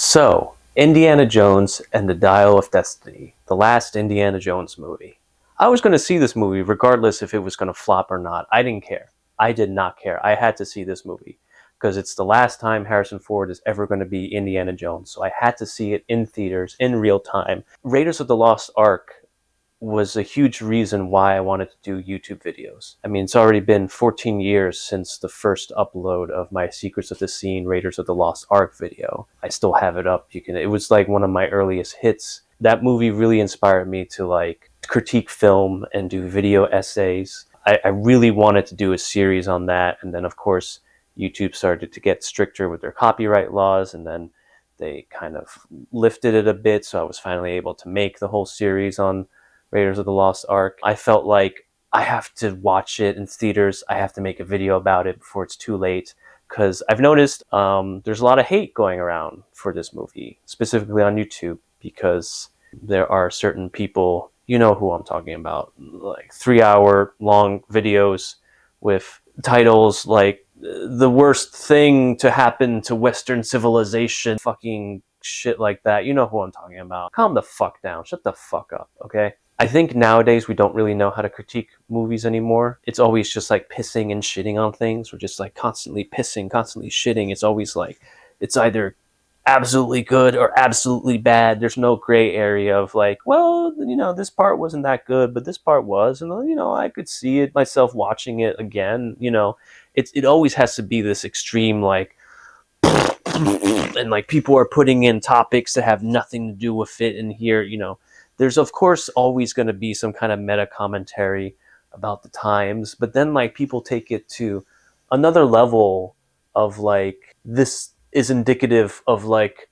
So, Indiana Jones and the Dial of Destiny, the last Indiana Jones movie. I was going to see this movie regardless if it was going to flop or not. I didn't care. I did not care. I had to see this movie because it's the last time Harrison Ford is ever going to be Indiana Jones. So I had to see it in theaters, in real time. Raiders of the Lost Ark was a huge reason why I wanted to do YouTube videos. I mean, it's already been 14 years since the first upload of my Secrets of the Scene Raiders of the Lost Ark video. I still have it up. It was like one of my earliest hits. That movie really inspired me to like critique film and do video essays. I really wanted to do a series on that. And then of course, YouTube started to get stricter with their copyright laws, and then they kind of lifted it a bit. So I was finally able to make the whole series on Raiders of the Lost Ark. I felt like I have to watch it in theaters. I have to make a video about it before it's too late, because I've noticed there's a lot of hate going around for this movie, specifically on YouTube, because there are certain people, you know who I'm talking about, like 3-hour long videos with titles like "The worst thing to happen to Western civilization," fucking shit like that. You know who I'm talking about. Calm the fuck down. Shut the fuck up, okay? I think nowadays we don't really know how to critique movies anymore. It's always just like pissing and shitting on things. We're just like constantly pissing, constantly shitting. It's always like, it's either absolutely good or absolutely bad. There's no gray area of like, well, this part wasn't that good, but this part was. And, I could see it myself watching it again. It always has to be this extreme, like, and like people are putting in topics that have nothing to do with it in here. There's of course always going to be some kind of meta commentary about the times, but then like people take it to another level of like, this is indicative of like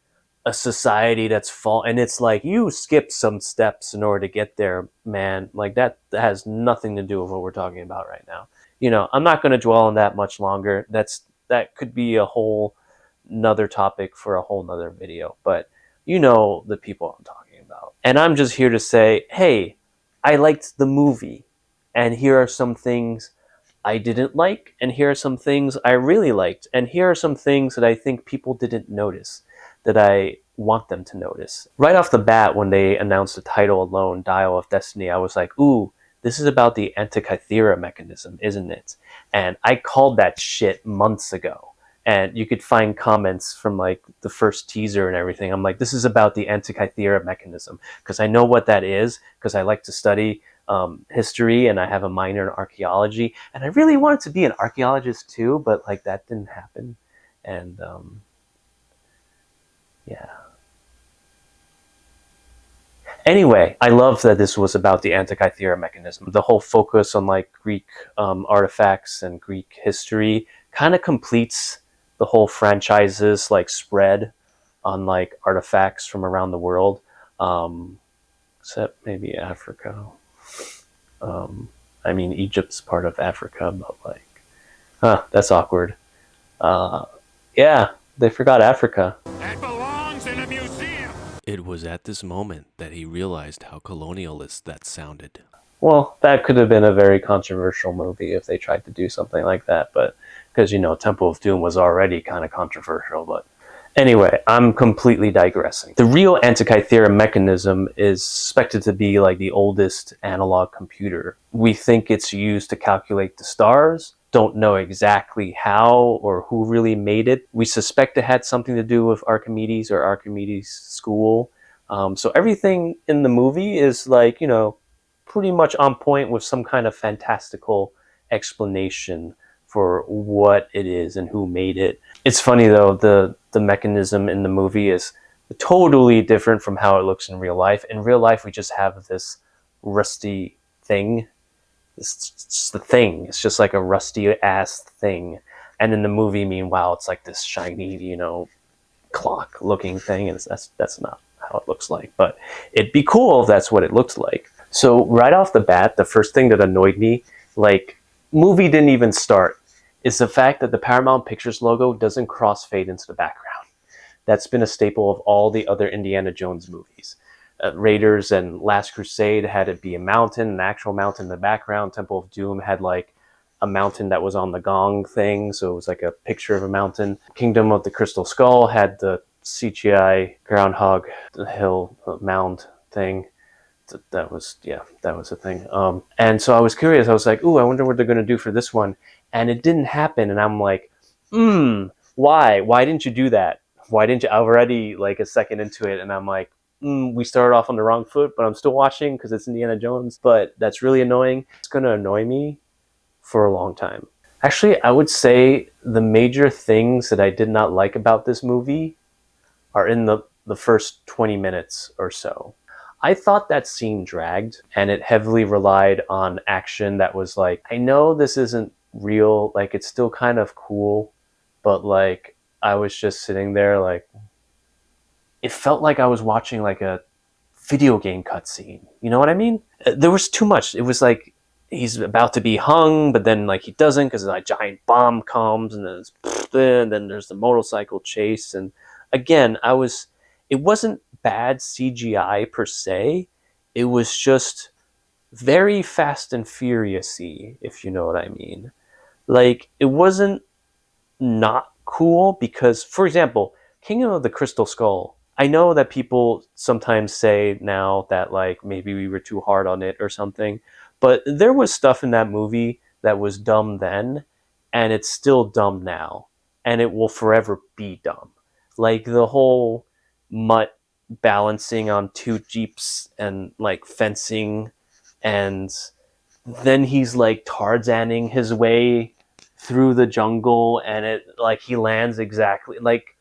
a society that's and it's like, you skipped some steps in order to get there, man. Like that has nothing to do with what we're talking about right now. I'm not going to dwell on that much longer. That could be a whole another topic for a whole nother video, but the people I'm talking about. And I'm just here to say, hey, I liked the movie, and here are some things I didn't like, and here are some things I really liked, and here are some things that I think people didn't notice that I want them to notice. Right off the bat, when they announced the title alone, Dial of Destiny, I was like, ooh, this is about the Antikythera mechanism, isn't it? And I called that shit months ago. And you could find comments from like the first teaser and everything. I'm like, this is about the Antikythera mechanism, because I know what that is, because I like to study history and I have a minor in archaeology. And I really wanted to be an archaeologist too, but like that didn't happen. And yeah. Anyway, I love that this was about the Antikythera mechanism. The whole focus on like Greek artifacts and Greek history kind of completes the whole franchise's like spread on like artifacts from around the world, except maybe Africa. I mean, Egypt's part of Africa, but like, that's awkward. Yeah, they forgot Africa. That belongs in a museum. It was at this moment that he realized how colonialist that sounded. Well, that could have been a very controversial movie if they tried to do something like that, but because, Temple of Doom was already kind of controversial. But anyway, I'm completely digressing. The real Antikythera mechanism is suspected to be like the oldest analog computer. We think it's used to calculate the stars. Don't know exactly how or who really made it. We suspect it had something to do with Archimedes or Archimedes' school. So everything in the movie is like, pretty much on point with some kind of fantastical explanation for what it is and who made it. It's funny though, the mechanism in the movie is totally different from how it looks in real life. In real life, we just have this rusty thing. It's just the thing. It's just like a rusty ass thing. And in the movie, meanwhile, it's like this shiny, clock looking thing. And that's not how it looks like. But it'd be cool if that's what it looks like. So right off the bat, the first thing that annoyed me, like, movie didn't even start, is the fact that the Paramount Pictures logo doesn't crossfade into the background. That's been a staple of all the other Indiana Jones movies. Raiders and Last Crusade had it be a mountain, an actual mountain in the background. Temple of Doom had like a mountain that was on the gong thing, so it was like a picture of a mountain. Kingdom of the Crystal Skull had the CGI groundhog hill mound thing. That was a thing. And so I was curious. I was like, "Ooh, I wonder what they're gonna do for this one," and it didn't happen. And I'm like, why? Why didn't you do that? Why didn't you?" I'm already like a second into it, and I'm like, we started off on the wrong foot, but I'm still watching because it's Indiana Jones. But that's really annoying. It's gonna annoy me for a long time. Actually, I would say the major things that I did not like about this movie are in the first 20 minutes or so. I thought that scene dragged and it heavily relied on action that was like, I know this isn't real, like it's still kind of cool, but like I was just sitting there like it felt like I was watching like a video game cutscene. You know what I mean? There was too much. It was like he's about to be hung, but then like he doesn't because a giant bomb comes, and then there's the motorcycle chase. And again, it wasn't bad CGI per se. It was just very Fast and Furious-y, if you know what I mean. Like it wasn't not cool because, for example, Kingdom of the Crystal Skull. I know that people sometimes say now that like maybe we were too hard on it or something, but there was stuff in that movie that was dumb then, and it's still dumb now, and it will forever be dumb. Like the whole mutt balancing on two jeeps and like fencing, and then he's like Tarzaning his way through the jungle, and it like he lands exactly like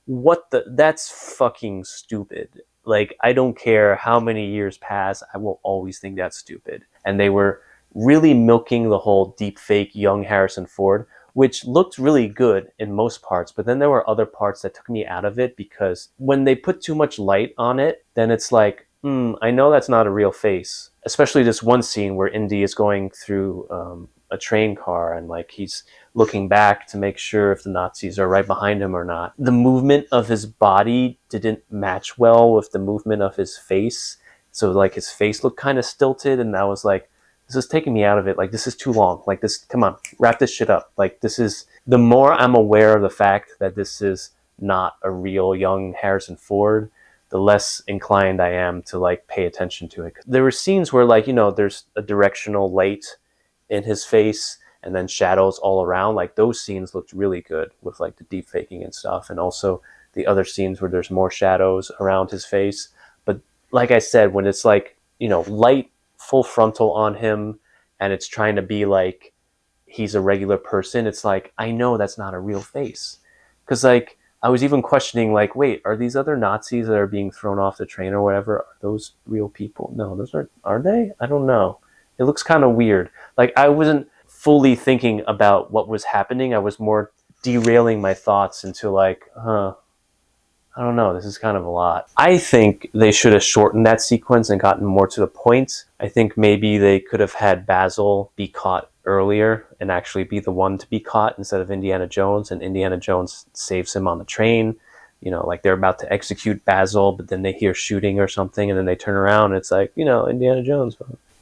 what the that's fucking stupid. Like I don't care how many years pass, I will always think that's stupid. And they were really milking the whole deep fake young Harrison Ford, which looked really good in most parts, but then there were other parts that took me out of it because when they put too much light on it, then it's like, I know that's not a real face. Especially this one scene where Indy is going through a train car and like he's looking back to make sure if the Nazis are right behind him or not. The movement of his body didn't match well with the movement of his face. So like his face looked kind of stilted, and I was like, this is taking me out of it. Like this is too long. Like this, come on, wrap this shit up. Like this is, the more I'm aware of the fact that this is not a real young Harrison Ford, the less inclined I am to like pay attention to it. There were scenes where like, there's a directional light in his face and then shadows all around. Like those scenes looked really good with like the deep faking and stuff. And also the other scenes where there's more shadows around his face. But like I said, when it's like, light full frontal on him and it's trying to be like he's a regular person, it's like, I know that's not a real face. Because like I was even questioning like, wait, are these other Nazis that are being thrown off the train or whatever, are those real people? No, those are they? I don't know. It looks kind of weird. Like I wasn't fully thinking about what was happening. I was more derailing my thoughts into like, I don't know, this is kind of a lot. I think they should have shortened that sequence and gotten more to the point. I think maybe they could have had Basil be caught earlier and actually be the one to be caught instead of Indiana Jones, and Indiana Jones saves him on the train. Like they're about to execute Basil, but then they hear shooting or something, and then they turn around and it's like, Indiana Jones.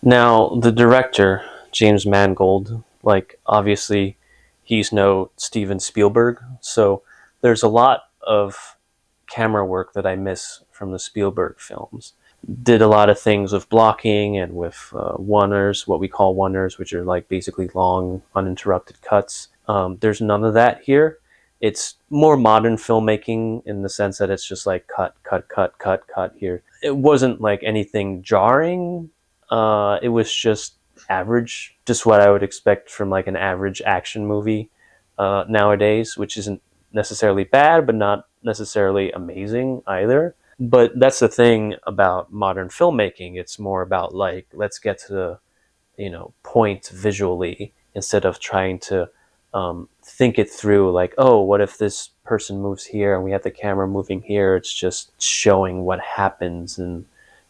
Now, the director, James Mangold, like obviously he's no Steven Spielberg, so there's a lot of camera work that I miss from the Spielberg films. Did a lot of things with blocking and with oneers, what we call oneers, which are like basically long, uninterrupted cuts. There's none of that here. It's more modern filmmaking in the sense that it's just like cut, cut, cut, cut, cut here. It wasn't like anything jarring. It was just average, just what I would expect from like an average action movie nowadays, which isn't necessarily bad, but not necessarily amazing either. But that's the thing about modern filmmaking. It's more about like, let's get to the point visually instead of trying to think it through. Like, oh, what if this person moves here and we have the camera moving here? It's just showing what happens and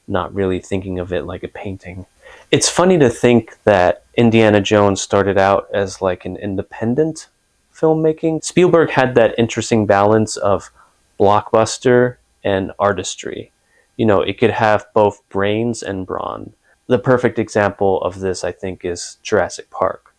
not really thinking of it like a painting. It's funny to think that Indiana Jones started out as like an independent filmmaking. Spielberg had that interesting balance of blockbuster and artistry. It could have both brains and brawn. The perfect example of this, I think, is Jurassic Park,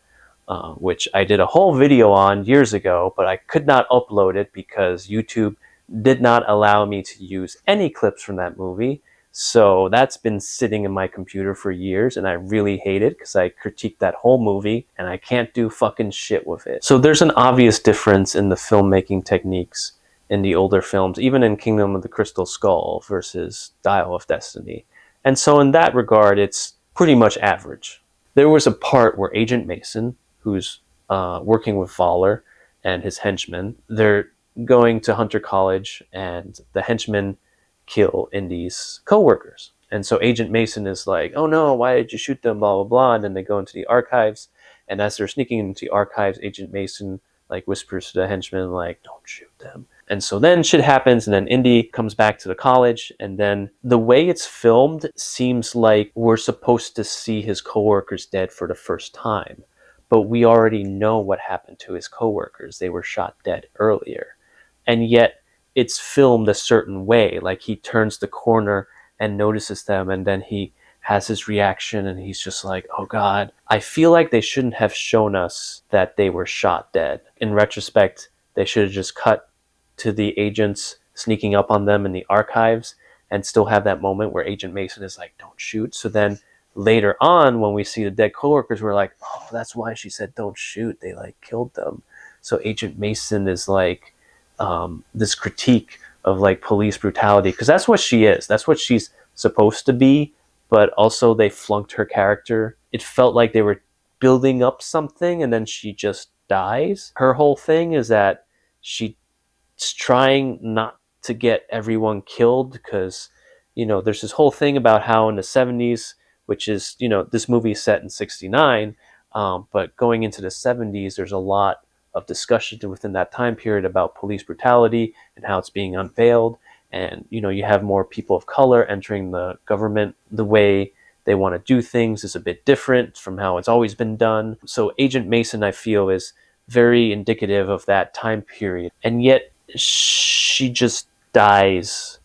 which I did a whole video on years ago, but I could not upload it because YouTube did not allow me to use any clips from that movie. So that's been sitting in my computer for years, and I really hate it because I critiqued that whole movie and I can't do fucking shit with it. So there's an obvious difference in the filmmaking techniques in the older films, even in Kingdom of the Crystal Skull versus Dial of Destiny. And so in that regard, it's pretty much average. There was a part where Agent Mason, who's working with Voller and his henchmen, they're going to Hunter College, and the henchmen kill Indy's co-workers. And so Agent Mason is like, oh no, why did you shoot them, blah, blah, blah. And then they go into the archives. And as they're sneaking into the archives, Agent Mason like whispers to the henchmen, like, don't shoot them. And so then shit happens, and then Indy comes back to the college, and then the way it's filmed seems like we're supposed to see his coworkers dead for the first time. But we already know what happened to his coworkers. They were shot dead earlier. And yet it's filmed a certain way. Like he turns the corner and notices them, and then he has his reaction, and he's just like, oh God. I feel like they shouldn't have shown us that they were shot dead. In retrospect, they should have just cut to the agents sneaking up on them in the archives and still have that moment where Agent Mason is like, don't shoot. So then later on, when we see the dead coworkers, we're like, oh, that's why she said don't shoot. They like killed them. So Agent Mason is like this critique of like police brutality, because that's what she is. That's what she's supposed to be. But also they flunked her character. It felt like they were building up something and then she just dies. Her whole thing is that she's trying not to get everyone killed because, you know, there's this whole thing about how in the 70s, which is, you know, this movie is set in 69, but going into the 70s, there's a lot of discussion within that time period about police brutality and how it's being unveiled. And, you know, you have more people of color entering the government. The way they want to do things is a bit different from how it's always been done. So Agent Mason, I feel, is very indicative of that time period. And yet she just dies.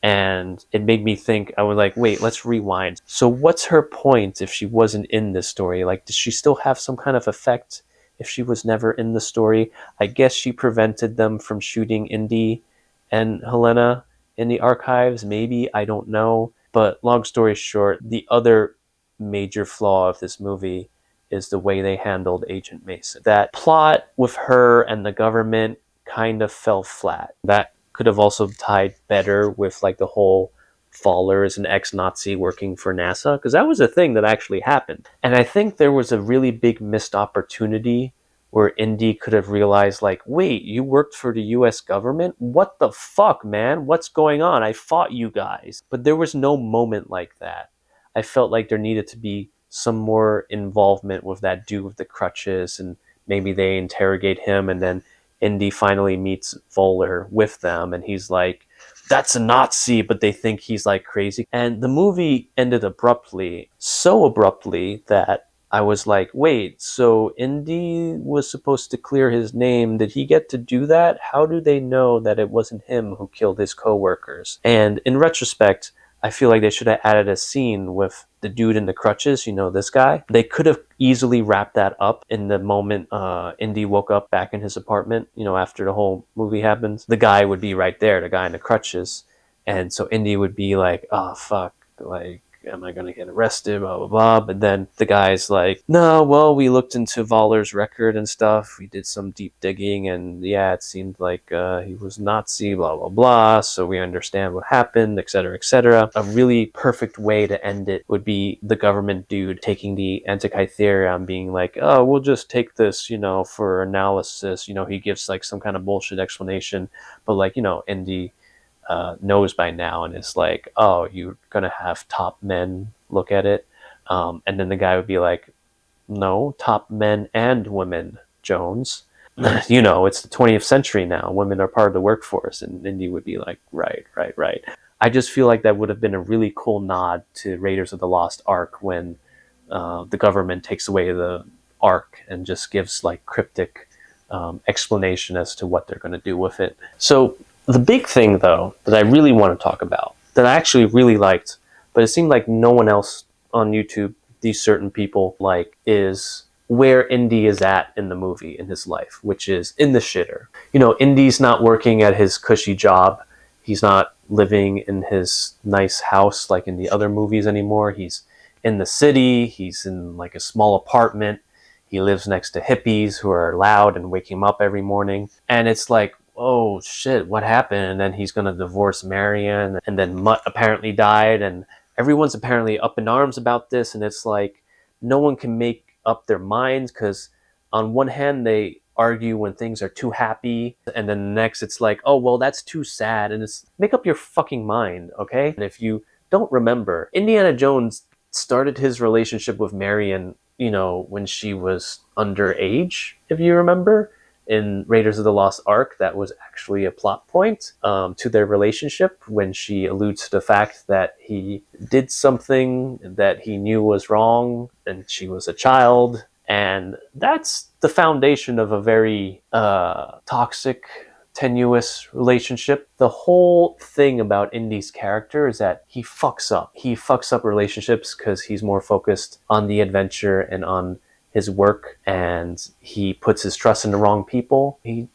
And it made me think, I was like, wait, let's rewind. So what's her point if she wasn't in this story? Like, does she still have some kind of effect if she was never in the story? I guess she prevented them from shooting Indy and Helena in the archives. Maybe, I don't know. But long story short, the other major flaw of this movie is the way they handled Agent Mason. That plot with her and the government kind of fell flat. That could have also tied better with like the whole Faller is an ex-Nazi working for NASA, because that was a thing that actually happened. And I think there was a really big missed opportunity where Indy could have realized, like, wait, you worked for the US government? What the fuck, man? What's going on? I fought you guys. But there was no moment like that. I felt like there needed to be some more involvement with that dude with the crutches, and maybe they interrogate him, and then Indy finally meets Voller with them, and he's like, that's a Nazi, but they think he's like crazy. And the movie ended abruptly, so abruptly that I was like, wait, so Indy was supposed to clear his name. Did he get to do that? How do they know that it wasn't him who killed his coworkers? And in retrospect, I feel like they should have added a scene with the dude in the crutches, you know, this guy. They could have easily wrapped that up in the moment Indy woke up back in his apartment, you know, after the whole movie happens. The guy would be right there, the guy in the crutches. And so Indy would be like, oh, fuck, like, am I going to get arrested, blah, blah, blah. But then the guy's like, no, well, we looked into Voller's record and stuff. We did some deep digging, and yeah, it seemed like he was Nazi, blah, blah, blah. So we understand what happened, etc., etc. A really perfect way to end it would be the government dude taking the Antikythera, being like, oh, we'll just take this, you know, for analysis. You know, he gives like some kind of bullshit explanation. But like, you know, Indy knows by now and is like, oh, you're gonna have top men look at it, and then the guy would be like, no, top men and women, Jones. You know, it's the 20th century now, women are part of the workforce. And Indy would be like, right. I just feel like that would have been a really cool nod to Raiders of the Lost Ark, when the government takes away the Ark and just gives like cryptic explanation as to what they're going to do with it. So the big thing, though, that I really want to talk about, that I actually really liked, but it seemed like no one else on YouTube, these certain people, like, is where Indy is at in the movie in his life, which is in the shitter. You know, Indy's not working at his cushy job. He's not living in his nice house like in the other movies anymore. He's in the city. He's in like a small apartment. He lives next to hippies who are loud and wake him up every morning. And it's like, oh shit, what happened? And then he's going to divorce Marion. And then Mutt apparently died. And everyone's apparently up in arms about this. And it's like, no one can make up their minds because on one hand, they argue when things are too happy, and then the next it's like, oh well, that's too sad. And it's, make up your fucking mind, okay? And if you don't remember, Indiana Jones started his relationship with Marion, you know, when she was underage, if you remember. In Raiders of the Lost Ark, that was actually a plot point to their relationship, when she alludes to the fact that he did something that he knew was wrong and she was a child. And that's the foundation of a very toxic, tenuous relationship. The whole thing about Indy's character is that he fucks up. He fucks up relationships because he's more focused on the adventure and on his work, and he puts his trust in the wrong people. He's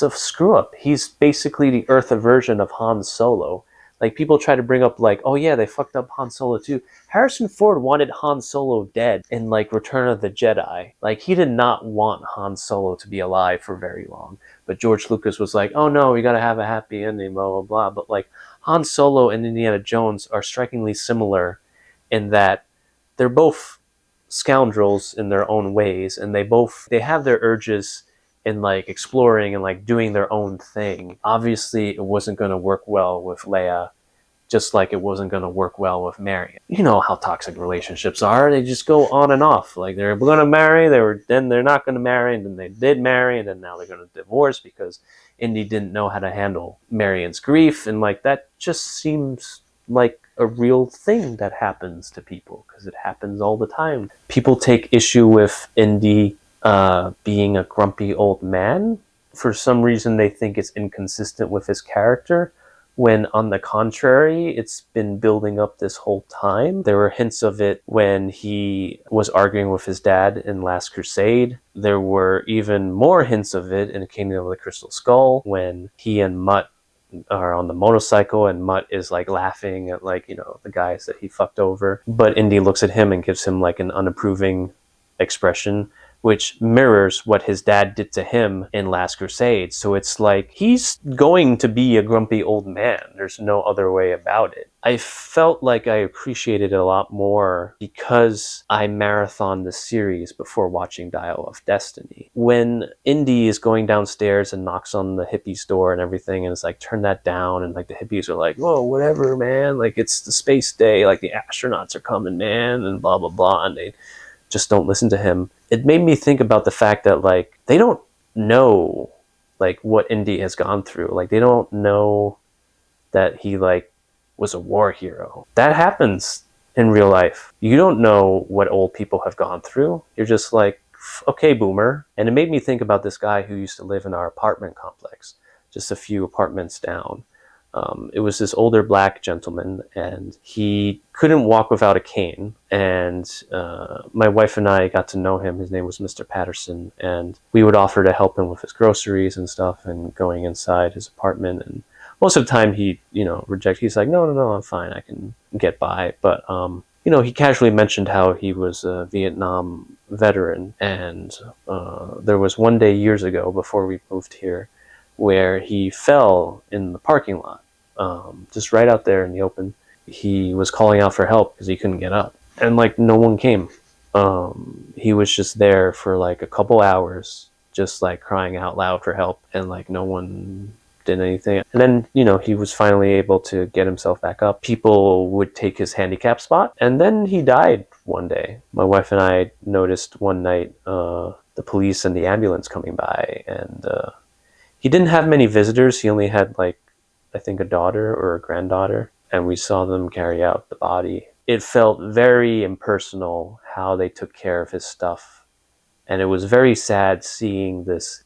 a screw up. He's basically the Earth version of Han Solo. Like, people try to bring up like, oh yeah, they fucked up Han Solo too. Harrison Ford wanted Han Solo dead in like Return of the Jedi. Like, he did not want Han Solo to be alive for very long. But George Lucas was like, oh no, we gotta have a happy ending, blah blah blah. But like, Han Solo and Indiana Jones are strikingly similar in that they're both scoundrels in their own ways, and they have their urges in like exploring and like doing their own thing. Obviously it wasn't going to work well with Leia, just like it wasn't going to work well with Marion. You know how toxic relationships are. They just go on and off. Like, they're going to marry, then they're not going to marry, and then they did marry, and then now they're going to divorce because Indy didn't know how to handle Marion's grief. And like, that just seems like a real thing that happens to people, because it happens all the time. People take issue with Indy being a grumpy old man. For some reason, they think it's inconsistent with his character, when on the contrary, it's been building up this whole time. There were hints of it when he was arguing with his dad in Last Crusade. There were even more hints of it in Kingdom of the Crystal Skull, when he and Mutt are on the motorcycle and Mutt is like laughing at, like, you know, the guys that he fucked over. But Indy looks at him and gives him like an unapproving expression, which mirrors what his dad did to him in Last Crusade. So it's like, he's going to be a grumpy old man. There's no other way about it. I felt like I appreciated it a lot more because I marathoned the series before watching Dial of Destiny. When Indy is going downstairs and knocks on the hippie's door and everything, and it's like, turn that down, and like the hippies are like, whoa, whatever, man, like, it's the space day, like the astronauts are coming, man, and blah blah blah, and they just don't listen to him. It made me think about the fact that like, they don't know like what Indy has gone through. Like, they don't know that he like was a war hero. That happens in real life. You don't know what old people have gone through. You're just like, okay, boomer. And it made me think about this guy who used to live in our apartment complex, just a few apartments down. It was this older black gentleman, and he couldn't walk without a cane. And my wife and I got to know him. His name was Mr. Patterson, and we would offer to help him with his groceries and stuff and going inside his apartment. And most of the time he, you know, he's like, no, I'm fine, I can get by. But, you know, he casually mentioned how he was a Vietnam veteran. And there was one day years ago before we moved here where he fell in the parking lot. Just right out there in the open. He was calling out for help because he couldn't get up, and like, no one came. He was just there for like a couple hours, just like crying out loud for help, and like, no one did anything. And then, you know, he was finally able to get himself back up. People would take his handicap spot, and then he died one day. My wife and I noticed one night the police and the ambulance coming by, and he didn't have many visitors. He only had like, I think, a daughter or a granddaughter, and we saw them carry out the body. It felt very impersonal how they took care of his stuff, and it was very sad seeing this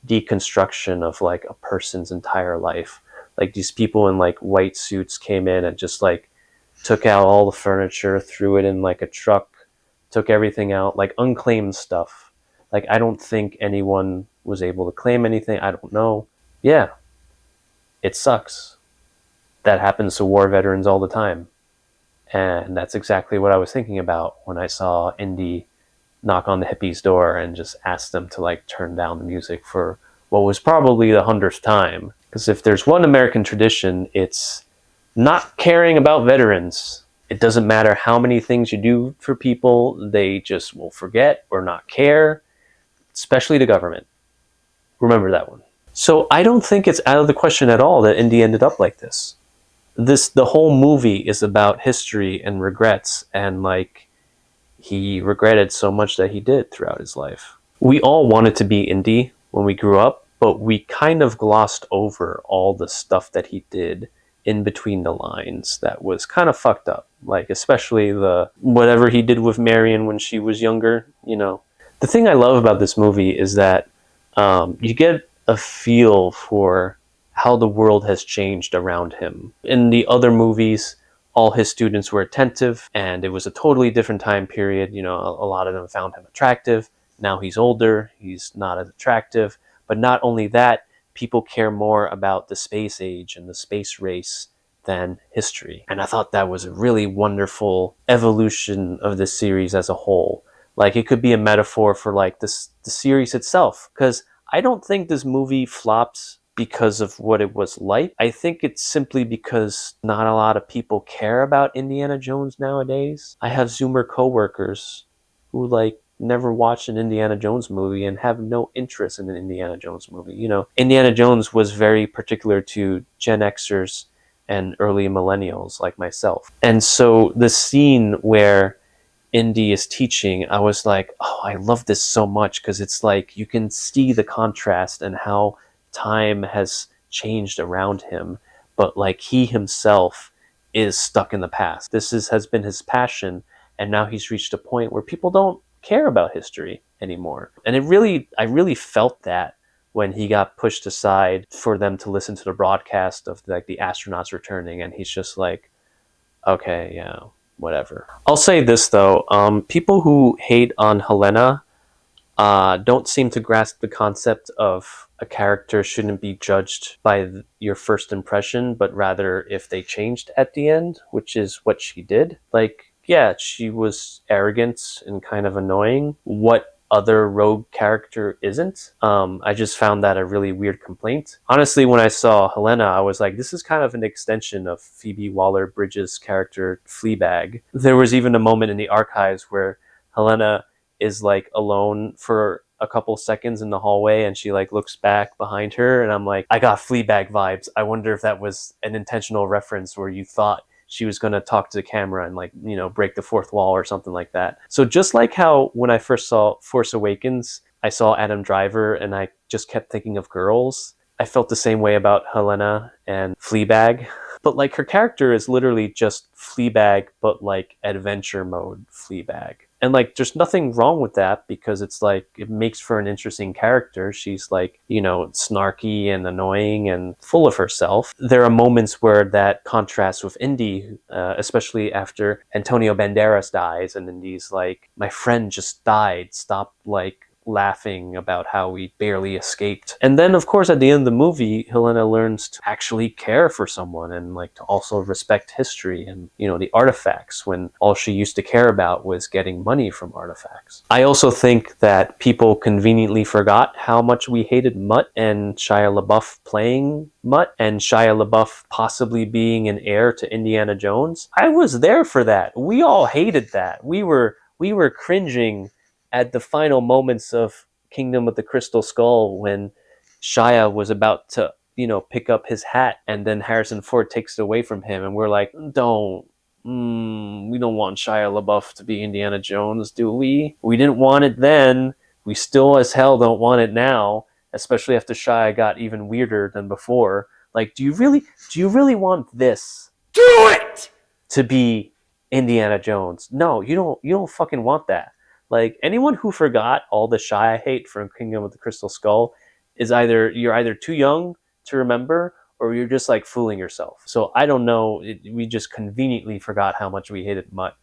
deconstruction of like a person's entire life. Like, these people in like white suits came in and just like took out all the furniture, threw it in like a truck, took everything out, like unclaimed stuff. Like, I don't think anyone was able to claim anything. I don't know. Yeah, it sucks. That happens to war veterans all the time. And that's exactly what I was thinking about when I saw Indy knock on the hippies' door and just ask them to like turn down the music for what was probably the 100th time. Because if there's one American tradition, it's not caring about veterans. It doesn't matter how many things you do for people, they just will forget or not care, especially the government. Remember that one. So I don't think it's out of the question at all that Indy ended up like this. The whole movie is about history and regrets, and like he regretted so much that he did throughout his life. We all wanted to be Indy when we grew up, but we kind of glossed over all the stuff that he did in between the lines that was kind of fucked up. Like, especially the whatever he did with Marion when she was younger, you know. The thing I love about this movie is that you get a feel for how the world has changed around him. In the other movies, all his students were attentive, and it was a totally different time period. You know, a lot of them found him attractive. Now he's older, he's not as attractive. But not only that, people care more about the space age and the space race than history. And I thought that was a really wonderful evolution of this series as a whole. Like, it could be a metaphor for like the series itself, because I don't think this movie flops because of what it was like. I think it's simply because not a lot of people care about Indiana Jones nowadays. I have Zoomer coworkers who like never watched an Indiana Jones movie and have no interest in an Indiana Jones movie. You know, Indiana Jones was very particular to Gen Xers and early millennials like myself. And so the scene where Indy is teaching, I was like, oh, I love this so much, because it's like you can see the contrast and how time has changed around him, but like he himself is stuck in the past. Has been his passion, and now he's reached a point where people don't care about history anymore. And I really felt that when he got pushed aside for them to listen to the broadcast of like the astronauts returning, and he's just like, okay, yeah, whatever. I'll say this though, people who hate on Helena don't seem to grasp the concept of a character shouldn't be judged by your first impression, but rather if they changed at the end, which is what she did. Like, yeah, she was arrogant and kind of annoying. What other rogue character isn't? I just found that a really weird complaint. Honestly, when I saw Helena, I was like, this is kind of an extension of Phoebe Waller-Bridge's character Fleabag. There was even a moment in the archives where Helena is like alone for a couple seconds in the hallway, and she like looks back behind her, and I'm like, I got Fleabag vibes. I wonder if that was an intentional reference where you thought she was going to talk to the camera and like, you know, break the fourth wall or something like that. So just like how when I first saw Force Awakens, I saw Adam Driver and I just kept thinking of girls, I felt the same way about Helena and Fleabag. But like, her character is literally just Fleabag, but like adventure mode Fleabag. And like, there's nothing wrong with that, because it's like, it makes for an interesting character. She's like, you know, snarky and annoying and full of herself. There are moments where that contrasts with Indy, especially after Antonio Banderas dies, and Indy's like, my friend just died, stop like laughing about how we barely escaped. And then of course at the end of the movie, Helena learns to actually care for someone and like to also respect history and, you know, the artifacts, when all she used to care about was getting money from artifacts. I also think that people conveniently forgot how much we hated Mutt and Shia LaBeouf playing Mutt, and Shia LaBeouf possibly being an heir to Indiana Jones. I was there for that. We all hated that. We were cringing at the final moments of Kingdom of the Crystal Skull when Shia was about to, you know, pick up his hat, and then Harrison Ford takes it away from him, and we're like, we don't want Shia LaBeouf to be Indiana Jones, do we? We didn't want it then. We still as hell don't want it now, especially after Shia got even weirder than before. Like, do you really want this? Do it! To be Indiana Jones? No, you don't fucking want that. Like, anyone who forgot all the Shia hate from Kingdom of the Crystal Skull is you're either too young to remember, or you're just like fooling yourself. So I don't know. We just conveniently forgot how much we hated Mutt,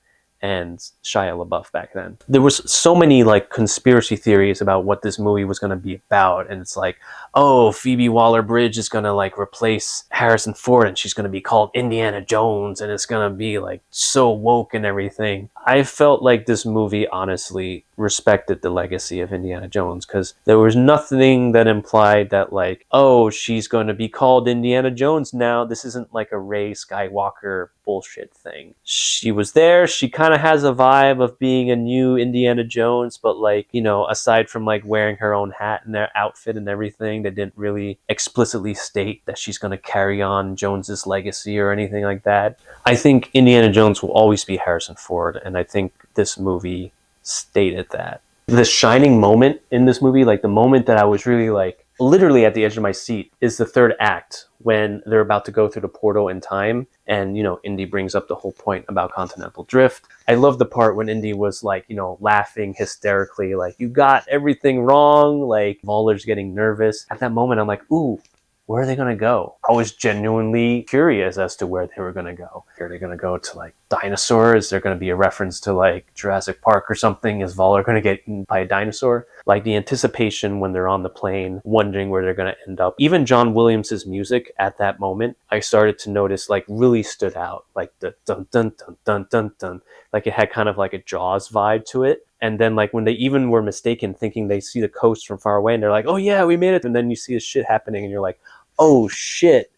and Shia LaBeouf back then. There was so many like conspiracy theories about what this movie was going to be about, and it's like, oh, Phoebe Waller-Bridge is going to like replace Harrison Ford and she's going to be called Indiana Jones and it's going to be like so woke and everything. I felt like this movie honestly respected the legacy of Indiana Jones because there was nothing that implied that like, oh, she's going to be called Indiana Jones now. This isn't like a Rey Skywalker bullshit thing. She was there. She kind of has a vibe of being a new Indiana Jones, but like, you know, aside from like wearing her own hat and their outfit and everything, they didn't really explicitly state that she's going to carry on Jones's legacy or anything like that. I think Indiana Jones will always be Harrison Ford, and I think this movie stated that. The shining moment in this movie, like the moment that I was really like literally at the edge of my seat, is the third act when they're about to go through the portal in time, and you know, Indy brings up the whole point about continental drift. I love the part when Indy was like, you know, laughing hysterically, like, you got everything wrong, like Waller's getting nervous. At that moment I'm like, ooh, where are they going to go? I was genuinely curious as to where they were going to go. Are they going to go to like dinosaurs? Is there going to be a reference to like Jurassic Park or something? Is Waller going to get eaten by a dinosaur? Like the anticipation when they're on the plane, wondering where they're going to end up. Even John Williams's music at that moment, I started to notice like really stood out. Like the dun dun dun dun dun dun. Like it had kind of like a Jaws vibe to it. And then like when they even were mistaken thinking they see the coast from far away and they're like, oh yeah, we made it. And then you see this shit happening and you're like, oh shit,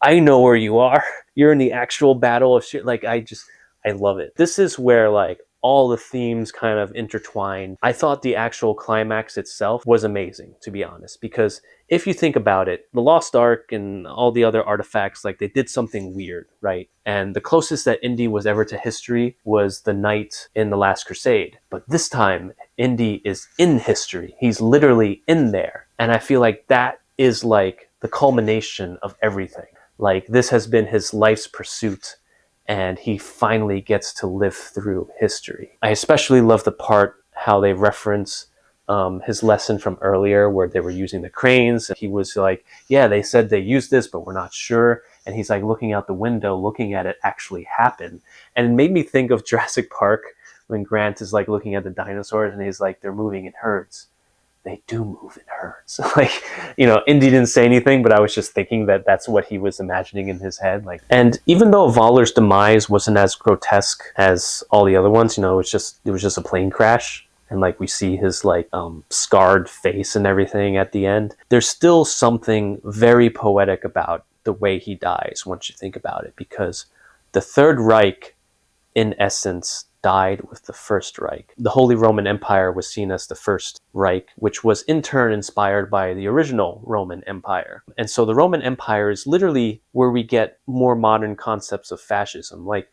I know where you are. You're in the actual battle of shit. Like I love it. This is where like all the themes kind of intertwine. I thought the actual climax itself was amazing, to be honest, because if you think about it, the Lost Ark and all the other artifacts, like they did something weird, right? And the closest that Indy was ever to history was the knight in The Last Crusade. But this time, Indy is in history. He's literally in there. And I feel like that is like the culmination of everything. Like this has been his life's pursuit, and he finally gets to live through history. I especially love the part how they reference his lesson from earlier where they were using the cranes. He was like, yeah, they said they used this, but we're not sure. And he's like looking out the window, looking at it actually happen. And it made me think of Jurassic Park when Grant is like looking at the dinosaurs and he's like, they're moving in herds. They do move in herds. Like, you know, Indy didn't say anything, but I was just thinking that that's what he was imagining in his head. Like, and even though Waller's demise wasn't as grotesque as all the other ones, you know, it was just a plane crash. And like we see his like scarred face and everything at the end. There's still something very poetic about the way he dies once you think about it, because the Third Reich, in essence, died with the First Reich. The Holy Roman Empire was seen as the First Reich, which was in turn inspired by the original Roman Empire. And so the Roman Empire is literally where we get more modern concepts of fascism. Like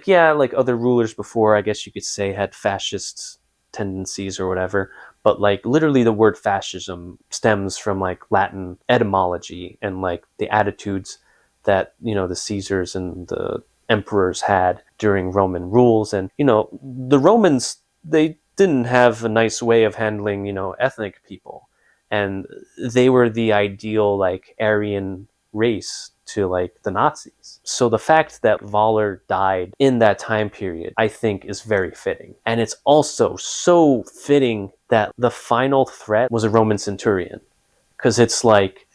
yeah, like other rulers before, I guess you could say, had fascist tendencies or whatever, but like literally the word fascism stems from like Latin etymology and like the attitudes that, you know, the Caesars and the emperors had during Roman rules. And, you know, the Romans, they didn't have a nice way of handling, you know, ethnic people. And they were the ideal, like, Aryan race to, like, the Nazis. So the fact that Waller died in that time period, I think, is very fitting. And it's also so fitting that the final threat was a Roman centurion. Because it's like,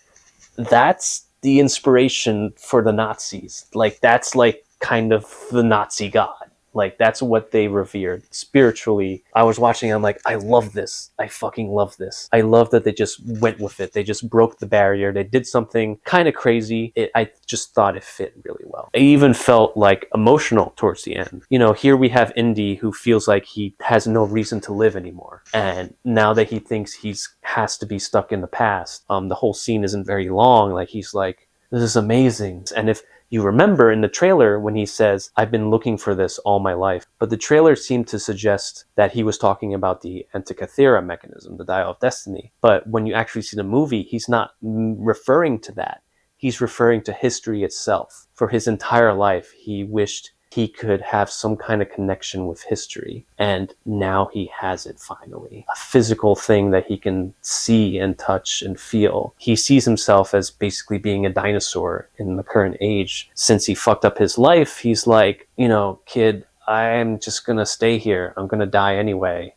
that's the inspiration for the Nazis. Like, that's like kind of the Nazi god. Like, that's what they revered spiritually. I was watching, I'm like, I love this. I fucking love this. I love that they just went with it. They just broke the barrier. They did something kind of crazy. I just thought it fit really well. I even felt like emotional towards the end. You know, here we have Indy who feels like he has no reason to live anymore. And now that he thinks he's has to be stuck in the past, the whole scene isn't very long. Like, he's like, this is amazing. And if you remember in the trailer when he says, I've been looking for this all my life. But the trailer seemed to suggest that he was talking about the Antikythera mechanism, the Dial of Destiny. But when you actually see the movie, he's not referring to that. He's referring to history itself. For his entire life, he wished he could have some kind of connection with history. And now he has it finally. A physical thing that he can see and touch and feel. He sees himself as basically being a dinosaur in the current age. Since he fucked up his life, he's like, you know, kid, I'm just gonna stay here. I'm gonna die anyway.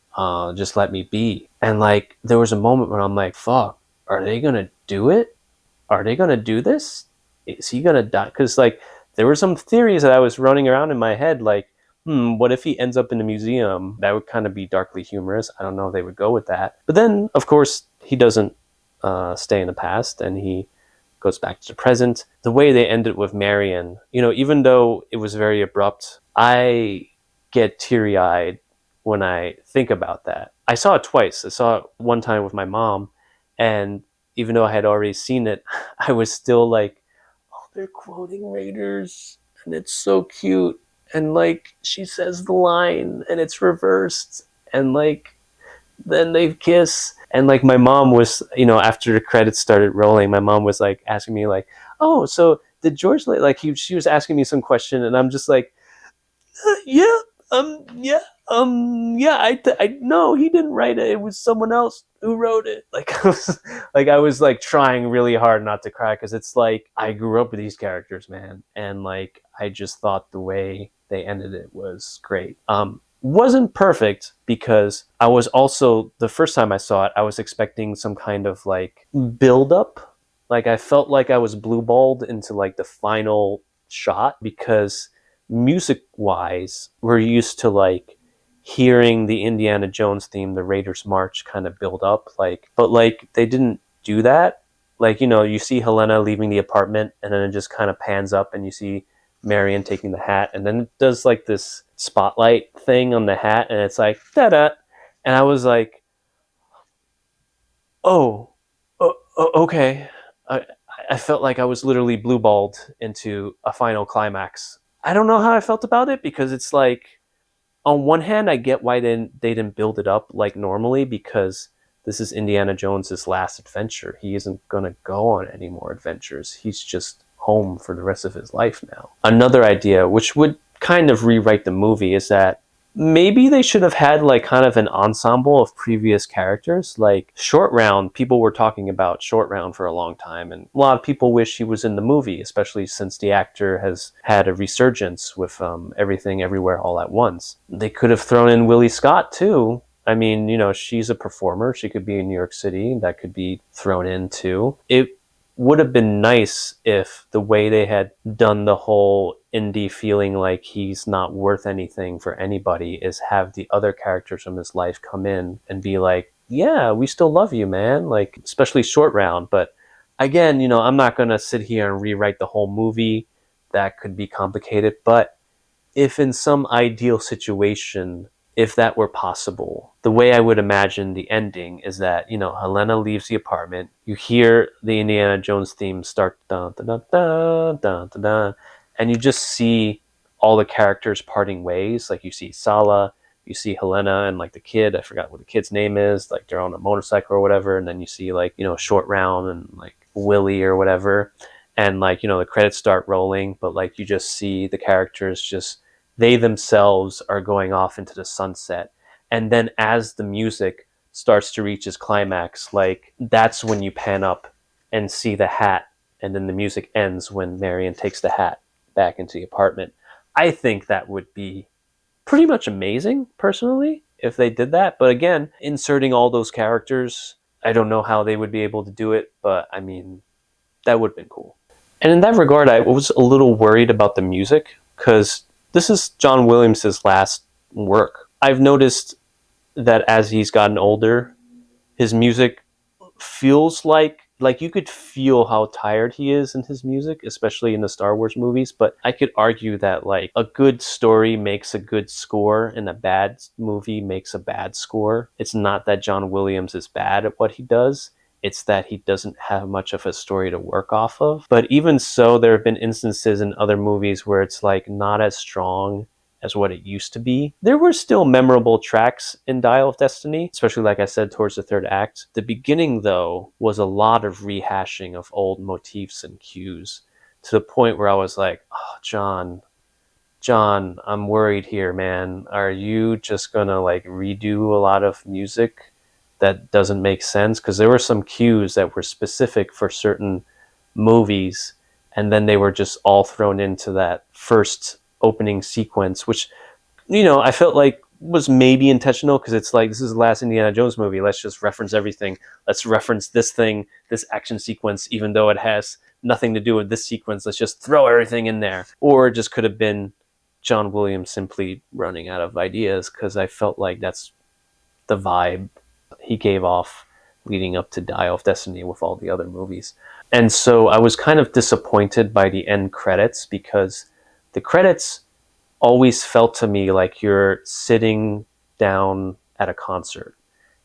Just let me be. And like, there was a moment when I'm like, fuck, are they gonna do it? Are they gonna do this? Is he gonna die? Because like, there were some theories that I was running around in my head, like, what if he ends up in a museum? That would kind of be darkly humorous. I don't know if they would go with that. But then, of course, he doesn't stay in the past, and he goes back to the present. The way they ended with Marion, even though it was very abrupt, I get teary eyed when I think about that. I saw it twice. I saw it one time with my mom, and even though I had already seen it, I was still like, oh, they're quoting Raiders, and it's so cute. And like, she says the line, and it's reversed, and like, then they kiss. And like, my mom was, after the credits started rolling, my mom was like asking me like, oh, so did George like she was asking me some question, and I'm just like, yeah, yeah, yeah. I no, he didn't write it. It was someone else who wrote it. Like, I was like trying really hard not to cry, because it's like, I grew up with these characters, man, and like, I just thought the way they ended it was great. Wasn't perfect, because I was also, the first time I saw it, I was expecting some kind of like build up. Like, I felt like I was blue balled into like the final shot, because music wise, we're used to like hearing the Indiana Jones theme, the Raiders March, kind of build up, like, but like, they didn't do that. Like, you see Helena leaving the apartment, and then it just kind of pans up, and you see Marion taking the hat, and then it does like this spotlight thing on the hat, and it's like da da, and I was like, oh, okay. I felt like I was literally blue balled into a final climax. I don't know how I felt about it, because it's like, on one hand, I get why they didn't build it up like normally, because this is Indiana Jones's last adventure. He isn't gonna go on any more adventures. He's just home for the rest of his life now. Another idea, which would kind of rewrite the movie, is that maybe they should have had like kind of an ensemble of previous characters. Like Short Round, people were talking about Short Round for a long time, and a lot of people wish he was in the movie, especially since the actor has had a resurgence with Everything Everywhere All at Once. They could have thrown in Willie Scott too. I mean, she's a performer. She could be in New York City. That could be thrown in too. It would have been nice if the way they had done the whole Indy feeling like he's not worth anything for anybody is have the other characters from his life come in and be like, yeah, we still love you, man. Like, especially Short Round. But again, I'm not going to sit here and rewrite the whole movie. That could be complicated. But if in some ideal situation, if that were possible, the way I would imagine the ending is that, Helena leaves the apartment, you hear the Indiana Jones theme start, dun, dun, dun, dun, dun, dun, dun, and you just see all the characters parting ways. Like, you see Sala, you see Helena, and like the kid, I forgot what the kid's name is, like they're on a motorcycle or whatever, and then you see like, Short Round and like Willie or whatever, and like, the credits start rolling, but like, you just see the characters just, they themselves are going off into the sunset. And then as the music starts to reach its climax, like, that's when you pan up and see the hat, and then the music ends when Marion takes the hat back into the apartment. I think that would be pretty much amazing, personally, if they did that. But again, inserting all those characters, I don't know how they would be able to do it, but I mean, that would have been cool. And in that regard, I was a little worried about the music, because this is John Williams' last work. I've noticed that as he's gotten older, his music feels like you could feel how tired he is in his music, especially in the Star Wars movies. But I could argue that like a good story makes a good score, and a bad movie makes a bad score. It's not that John Williams is bad at what he does. It's that he doesn't have much of a story to work off of. But even so, there have been instances in other movies where it's like not as strong as what it used to be. There were still memorable tracks in Dial of Destiny, especially like I said, towards the third act. The beginning, though, was a lot of rehashing of old motifs and cues, to the point where I was like, oh, John, I'm worried here, man. Are you just gonna like redo a lot of music that doesn't make sense? Because there were some cues that were specific for certain movies, and then they were just all thrown into that first opening sequence, which I felt like was maybe intentional because it's like this is the last Indiana Jones movie. Let's just reference everything. Let's reference this thing, this action sequence, even though it has nothing to do with this sequence. Let's just throw everything in there. Or it just could have been John Williams simply running out of ideas because I felt like that's the vibe he gave off leading up to Dial of Destiny with all the other movies. And so I was kind of disappointed by the end credits because the credits always felt to me like you're sitting down at a concert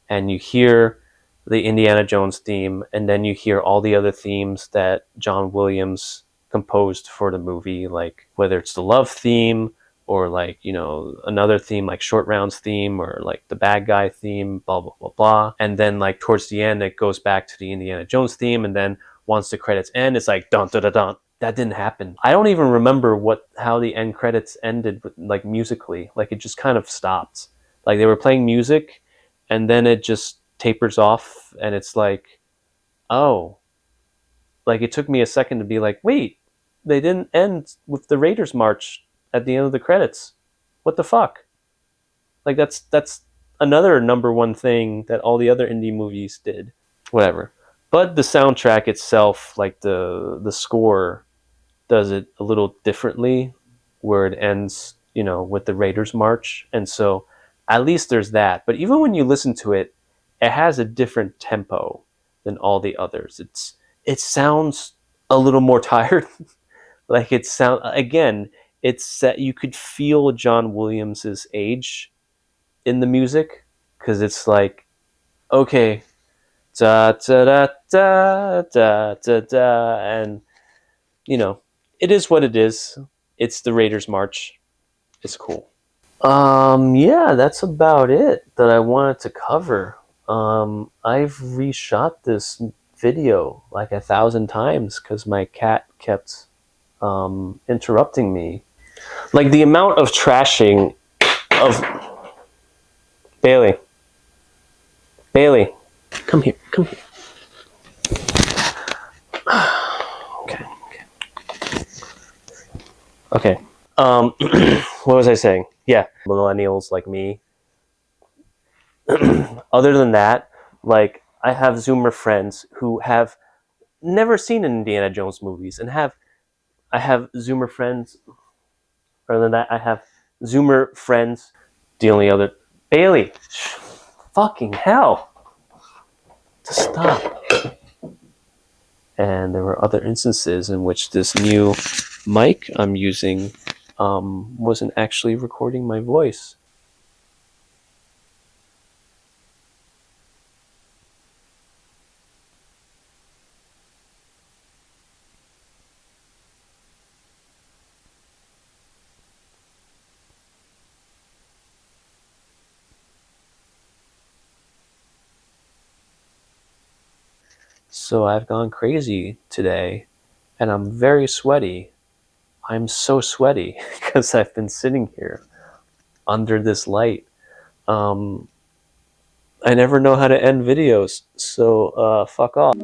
and you hear the Indiana Jones theme and then you hear all the other themes that John Williams composed for the movie, like whether it's the love theme or like, another theme like Short Round's theme or like the bad guy theme, blah, blah, blah, blah. And then like towards the end, it goes back to the Indiana Jones theme. And then once the credits end, it's like dun dun dun dun. That didn't happen. I don't even remember how the end credits ended, like musically. Like it just kind of stopped. Like they were playing music, and then it just tapers off, and it's like, oh, like it took me a second to be like, wait, they didn't end with the Raiders March at the end of the credits. What the fuck? Like that's another number one thing that all the other indie movies did. Whatever. But the soundtrack itself, like the score, does it a little differently, where it ends, with the Raiders March, and so at least there's that. But even when you listen to it, it has a different tempo than all the others. It sounds a little more tired. Like it sound again. It's you could feel John Williams's age in the music because it's like, okay, da da da da da da da, and you know, it is what it is. It's the Raiders March. It's cool. Yeah, that's about it that I wanted to cover. I've reshot this video like 1,000 times because my cat kept interrupting me. Like the amount of trashing of Bailey. Bailey, come here. Come here. Okay. Okay. What was I saying? Yeah, millennials like me. Other than that, like I have Zoomer friends who have never seen Indiana Jones movies, and I have Zoomer friends. Other than that, I have Zoomer friends. The only other Bailey, fucking hell, to stop. And there were other instances in which this new mic I'm using wasn't actually recording my voice. So I've gone crazy today, and I'm very sweaty. I'm so sweaty because I've been sitting here under this light. I never know how to end videos, so fuck off.